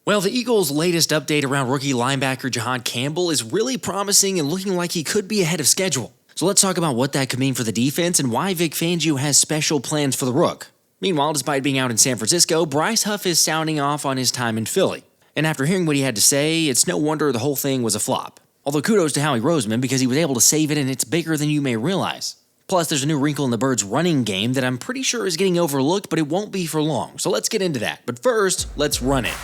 Well, the Eagles' latest update around rookie linebacker Jihaad Campbell is really promising and looking like he could be ahead of schedule. So let's talk about what that could mean for the defense and why Vic Fangio has special plans for the Rook. Meanwhile, despite being out in San Francisco, Bryce Huff is sounding off on his time in Philly. And after hearing what he had to say, it's no wonder the whole thing was a flop. Although kudos to Howie Roseman because he was able to save it and it's bigger than you may realize. Plus, there's a new wrinkle in the Birds' running game that I'm pretty sure is getting overlooked, but it won't be for long. So let's get into that. But first, let's run it.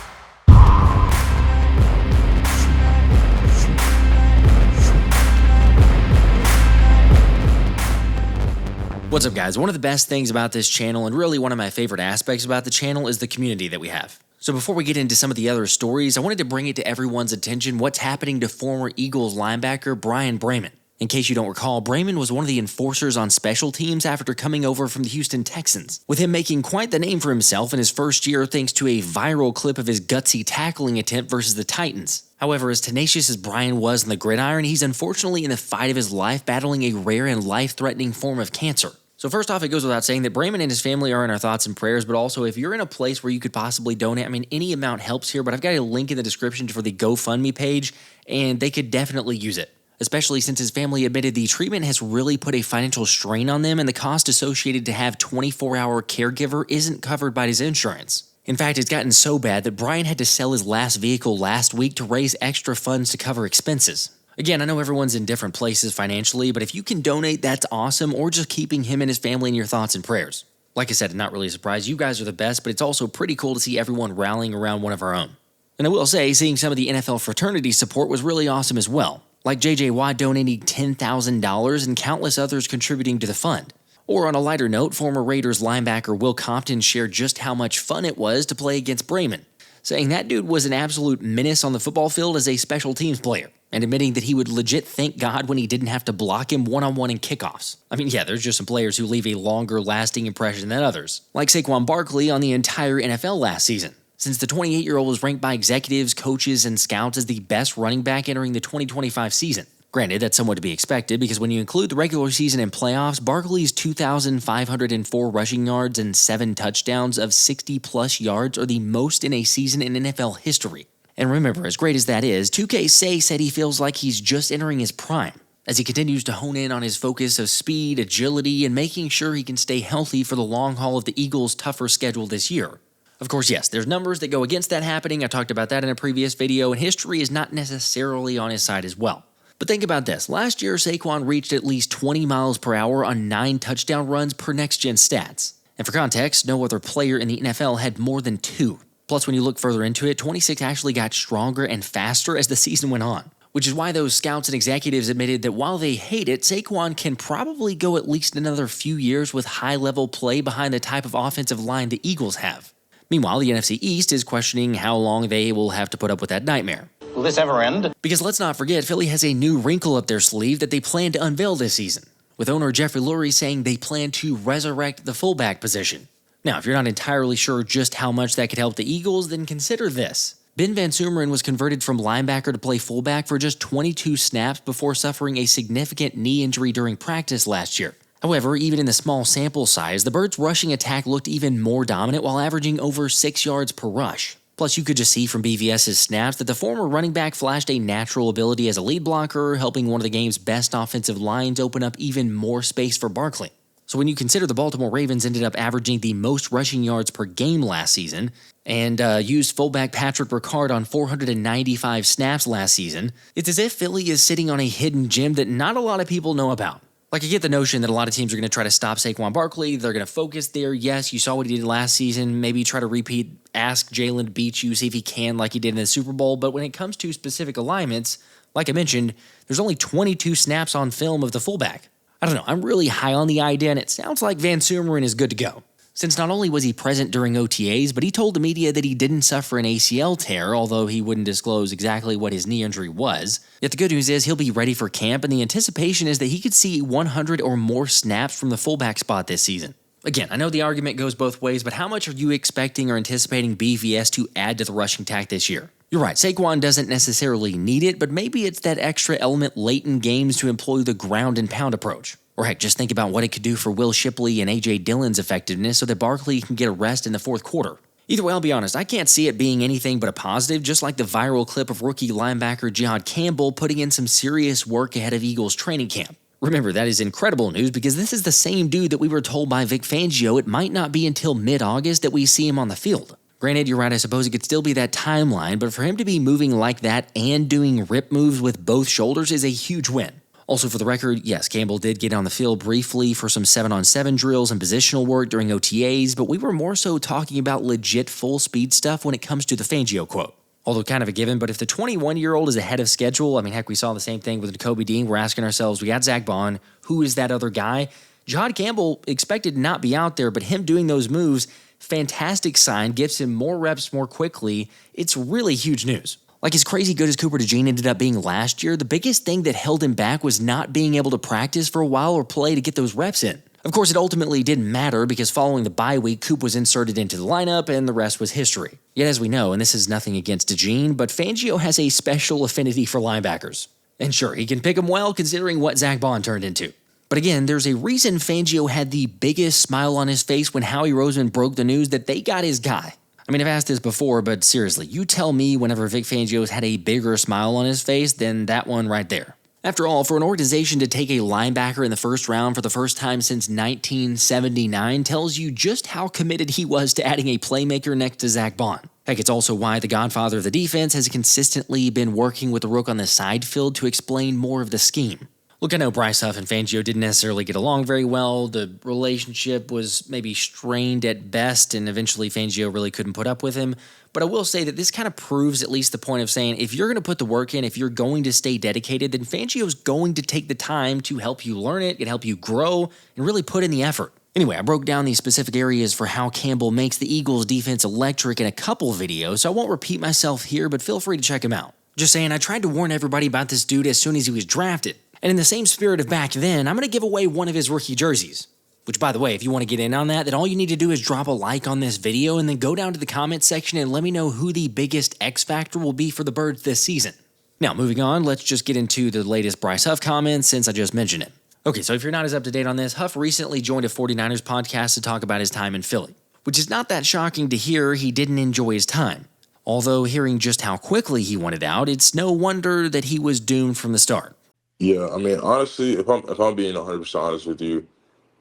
What's up, guys? One of the best things about this channel, and really one of my favorite aspects about the channel, is the community that we have. So before we get into some of the other stories, I wanted to bring it to everyone's attention what's happening to former Eagles linebacker Brian Bremen. In case you don't recall, Bremen was one of the enforcers on special teams after coming over from the Houston Texans, with him making quite the name for himself in his first year thanks to a viral clip of his gutsy tackling attempt versus the Titans. However, as tenacious as Brian was in the gridiron, he's unfortunately in the fight of his life battling a rare and life-threatening form of cancer. So first off, it goes without saying that Bremen and his family are in our thoughts and prayers, but also if you're in a place where you could possibly donate, any amount helps here, but I've got a link in the description for the GoFundMe page, and they could definitely use it, especially since his family admitted the treatment has really put a financial strain on them, and the cost associated to have 24-hour caregiver isn't covered by his insurance. In fact, it's gotten so bad that Brian had to sell his last vehicle last week to raise extra funds to cover expenses. Again, I know everyone's in different places financially, but if you can donate, that's awesome, or just keeping him and his family in your thoughts and prayers. Like I said, not really a surprise. You guys are the best, but it's also pretty cool to see everyone rallying around one of our own. And I will say, seeing some of the NFL fraternity support was really awesome as well, like J.J. Watt donating $10,000 and countless others contributing to the fund. Or on a lighter note, former Raiders linebacker Will Compton shared just how much fun it was to play against Bremen, saying that dude was an absolute menace on the football field as a special teams player, and admitting that he would legit thank God when he didn't have to block him one-on-one in kickoffs. Yeah, there's just some players who leave a longer-lasting impression than others, like Saquon Barkley on the entire NFL last season, since the 28-year-old was ranked by executives, coaches, and scouts as the best running back entering the 2025 season. Granted, that's somewhat to be expected because when you include the regular season and playoffs, Barkley's 2,504 rushing yards and 7 touchdowns of 60-plus yards are the most in a season in NFL history. And remember, as great as that is, 2K said he feels like he's just entering his prime, as he continues to hone in on his focus of speed, agility, and making sure he can stay healthy for the long haul of the Eagles' tougher schedule this year. Of course, yes, there's numbers that go against that happening. I talked about that in a previous video, and history is not necessarily on his side as well. But think about this. Last year, Saquon reached at least 20 miles per hour on 9 touchdown runs per next-gen stats. And for context, no other player in the NFL had more than 2. Plus, when you look further into it, 26 actually got stronger and faster as the season went on, which is why those scouts and executives admitted that while they hate it, Saquon can probably go at least another few years with high-level play behind the type of offensive line the Eagles have. Meanwhile, the NFC East is questioning how long they will have to put up with that nightmare. Will this ever end? Because let's not forget, Philly has a new wrinkle up their sleeve that they plan to unveil this season, with owner Jeffrey Lurie saying they plan to resurrect the fullback position. Now, if you're not entirely sure just how much that could help the Eagles, then consider this. Ben VanSumeren was converted from linebacker to play fullback for just 22 snaps before suffering a significant knee injury during practice last year. However, even in the small sample size, the Birds' rushing attack looked even more dominant while averaging over 6 yards per rush. Plus, you could just see from BVS's snaps that the former running back flashed a natural ability as a lead blocker, helping one of the game's best offensive lines open up even more space for Barkley. So when you consider the Baltimore Ravens ended up averaging the most rushing yards per game last season, and used fullback Patrick Ricard on 495 snaps last season, it's as if Philly is sitting on a hidden gem that not a lot of people know about. Like, I get the notion that a lot of teams are going to try to stop Saquon Barkley. They're going to focus there. Yes, you saw what he did last season. Maybe try to repeat, ask Jalen to beat you, see if he can like he did in the Super Bowl. But when it comes to specific alignments, like I mentioned, there's only 22 snaps on film of the fullback. I don't know. I'm really high on the idea, and it sounds like VanSumeren is good to go. Since not only was he present during OTAs, but he told the media that he didn't suffer an ACL tear, although he wouldn't disclose exactly what his knee injury was. Yet the good news is he'll be ready for camp, and the anticipation is that he could see 100 or more snaps from the fullback spot this season. Again, I know the argument goes both ways, but how much are you expecting or anticipating BVS to add to the rushing attack this year? You're right, Saquon doesn't necessarily need it, but maybe it's that extra element late in games to employ the ground and pound approach. Or heck, just think about what it could do for Will Shipley and A.J. Dillon's effectiveness so that Barkley can get a rest in the fourth quarter. Either way, I'll be honest, I can't see it being anything but a positive, just like the viral clip of rookie linebacker Jihaad Campbell putting in some serious work ahead of Eagles training camp. Remember, that is incredible news because this is the same dude that we were told by Vic Fangio it might not be until mid-August that we see him on the field. Granted, you're right, I suppose it could still be that timeline, but for him to be moving like that and doing rip moves with both shoulders is a huge win. Also, for the record, yes, Campbell did get on the field briefly for some 7-on-7 drills and positional work during OTAs, but we were more so talking about legit full-speed stuff when it comes to the Fangio quote. Although kind of a given, but if the 21-year-old is ahead of schedule, I mean, heck, we saw the same thing with Nakobe Dean. We're asking ourselves, we got Zach Baun. Who is that other guy? Jihaad Campbell expected to not be out there, but him doing those moves, fantastic sign, gives him more reps more quickly. It's really huge news. Like as crazy good as Cooper DeJean ended up being last year, the biggest thing that held him back was not being able to practice for a while or play to get those reps in. Of course, it ultimately didn't matter because following the bye week, Coop was inserted into the lineup and the rest was history. Yet as we know, and this is nothing against DeJean, but Fangio has a special affinity for linebackers. And sure, he can pick them well considering what Zach Baun turned into. But again, there's a reason Fangio had the biggest smile on his face when Howie Roseman broke the news that they got his guy. I mean, I've asked this before, but seriously, you tell me whenever Vic Fangio's had a bigger smile on his face than that one right there. After all, for an organization to take a linebacker in the first round for the first time since 1979 tells you just how committed he was to adding a playmaker next to Zach Baun. Heck, it's also why the godfather of the defense has consistently been working with the rook on the side field to explain more of the scheme. Look, I know Bryce Huff and Fangio didn't necessarily get along very well. The relationship was maybe strained at best, and eventually Fangio really couldn't put up with him. But I will say that this kind of proves at least the point of saying if you're going to put the work in, if you're going to stay dedicated, then Fangio's going to take the time to help you learn it, help you grow, and really put in the effort. Anyway, I broke down these specific areas for how Campbell makes the Eagles' defense electric in a couple videos, so I won't repeat myself here, but feel free to check them out. Just saying, I tried to warn everybody about this dude as soon as he was drafted. And in the same spirit of back then, I'm going to give away one of his rookie jerseys. Which, by the way, if you want to get in on that, then all you need to do is drop a like on this video and then go down to the comment section and let me know who the biggest X factor will be for the Birds this season. Now, moving on, let's just get into the latest Bryce Huff comments since I just mentioned it. Okay, so if you're not as up to date on this, Huff recently joined a 49ers podcast to talk about his time in Philly. Which is not that shocking to hear he didn't enjoy his time. Although hearing just how quickly he wanted out, it's no wonder that he was doomed from the start. Yeah, I mean, honestly, if I'm being 100% honest with you,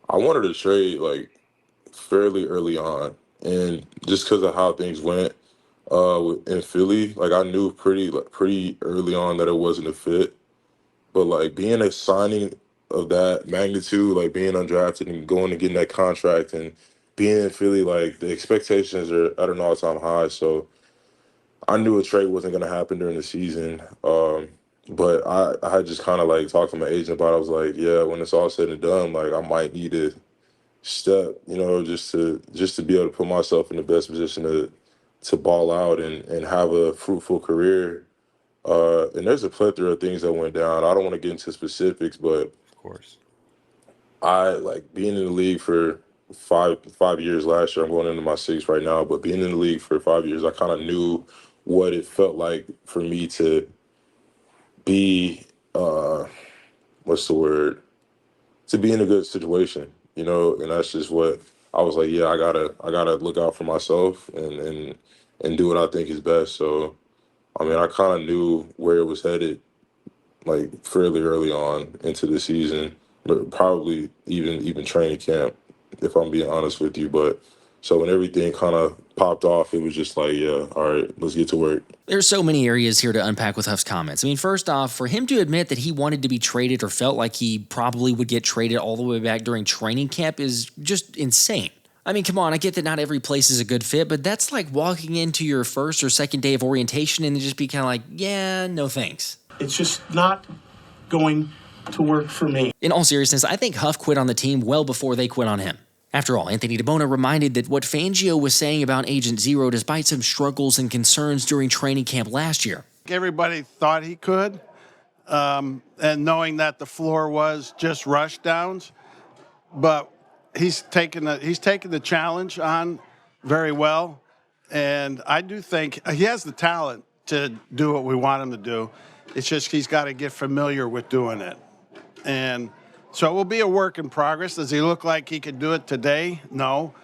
I wanted to trade like fairly early on, and just because of how things went in Philly, like I knew pretty early on that it wasn't a fit. But like being a signing of that magnitude, like being undrafted and going and getting that contract and being in Philly, like the expectations are at an all-time high. So I knew a trade wasn't going to happen during the season. But I had just kind of like talked to my agent about it. I was like, yeah, when it's all said and done, like I might need to step, just to be able to put myself in the best position to ball out and have a fruitful career. And there's a plethora of things that went down. I don't want to get into specifics, but Of course. I like being in the league for five years last year. I'm going into my sixth right now, but being in the league for 5 years, I kind of knew what it felt like for me to be what's the word? To be in a good situation, and that's just what I was like, yeah, I gotta look out for myself and do what I think is best. So I mean I kinda knew where it was headed like fairly early on into the season, but probably even training camp, if I'm being honest with you. But so when everything kind of popped off, it was just like, yeah, all right, let's get to work. There's so many areas here to unpack with Huff's comments. I mean, first off, for him to admit that he wanted to be traded or felt like he probably would get traded all the way back during training camp is just insane. I mean, come on, I get that not every place is a good fit, but that's like walking into your first or second day of orientation and just be kind of like, yeah, no thanks. It's just not going to work for me. In all seriousness, I think Huff quit on the team well before they quit on him. After all, Anthony Devonta reminded that what Fangio was saying about Agent Zero despite some struggles and concerns during training camp last year. Everybody thought he could, and knowing that the floor was just rush downs, but he's taken the challenge on very well, and I do think he has the talent to do what we want him to do. It's just he's got to get familiar with doing it, and so it will be a work in progress. Does he look like he could do it today? No.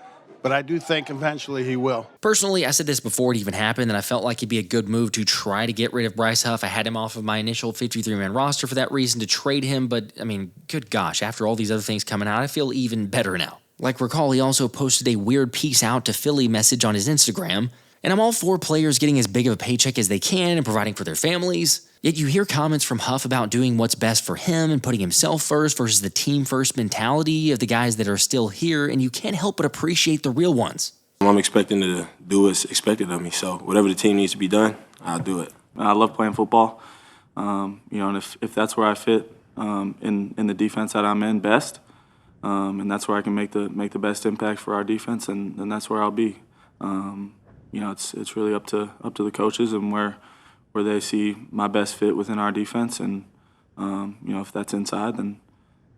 but I do think eventually he will. Personally, I said this before it even happened, that I felt like it'd be a good move to try to get rid of Bryce Huff. I had him off of my initial 53-man roster for that reason, to trade him, but I mean, good gosh, after all these other things coming out, I feel even better now. Like, recall, he also posted a weird peace out to Philly message on his Instagram, and I'm all for players getting as big of a paycheck as they can and providing for their families. Yet you hear comments from Huff about doing what's best for him and putting himself first versus the team first mentality of the guys that are still here, and you can't help but appreciate the real ones. I'm expecting to do what's expected of me, so whatever the team needs to be done, I'll do it. I love playing football, and if that's where I fit in the defense that I'm in best, and that's where I can make the best impact for our defense, and that's where I'll be. It's really up to the coaches and where they see my best fit within our defense, and if that's inside, then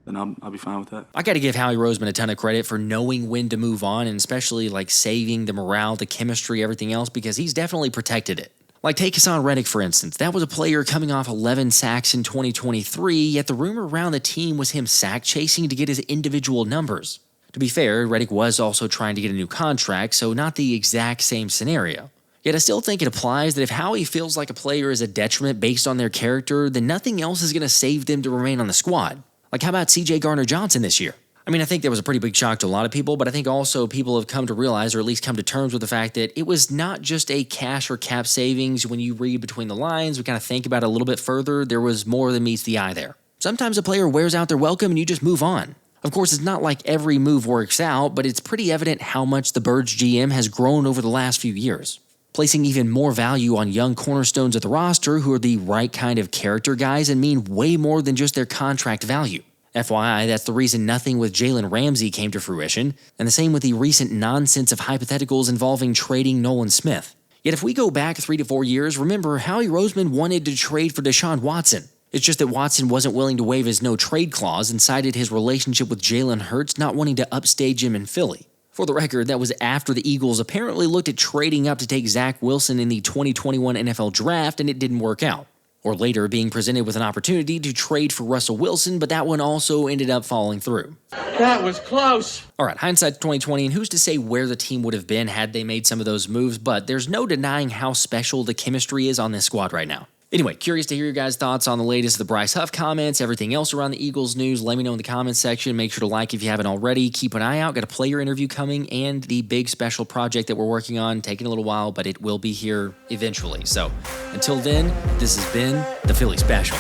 I'll be fine with that. I got to give Howie Roseman a ton of credit for knowing when to move on, and especially like saving the morale, the chemistry, everything else, because he's definitely protected it. Like, take Hassan Reddick, for instance. That was a player coming off 11 sacks in 2023, yet the rumor around the team was him sack chasing to get his individual numbers. To be fair, Reddick was also trying to get a new contract, so not the exact same scenario. Yet I still think it applies that if Howie feels like a player is a detriment based on their character, then nothing else is going to save them to remain on the squad. Like, how about CJ Gardner-Johnson this year? I mean, I think that was a pretty big shock to a lot of people, but I think also people have come to realize, or at least come to terms with the fact that it was not just a cash or cap savings. When you read between the lines, we kind of think about it a little bit further, there was more than meets the eye there. Sometimes a player wears out their welcome and you just move on. Of course, it's not like every move works out, but it's pretty evident how much the Birds GM has grown over the last few years, placing even more value on young cornerstones of the roster who are the right kind of character guys and mean way more than just their contract value. FYI, that's the reason nothing with Jalen Ramsey came to fruition, and the same with the recent nonsense of hypotheticals involving trading Nolan Smith. Yet if we go back 3 to 4 years, remember Howie Roseman wanted to trade for Deshaun Watson. It's just that Watson wasn't willing to waive his no-trade clause and cited his relationship with Jalen Hurts not wanting to upstage him in Philly. For the record, that was after the Eagles apparently looked at trading up to take Zack Wilson in the 2021 NFL Draft, and it didn't work out. Or later being presented with an opportunity to trade for Russell Wilson, but that one also ended up falling through. That was close. All right, hindsight's 2020, and who's to say where the team would have been had they made some of those moves, but there's no denying how special the chemistry is on this squad right now. Anyway, curious to hear your guys' thoughts on the latest of the Bryce Huff comments, everything else around the Eagles news. Let me know in the comments section. Make sure to like if you haven't already. Keep an eye out. Got a player interview coming and the big special project that we're working on. Taking a little while, but it will be here eventually. So until then, this has been the Philly Special.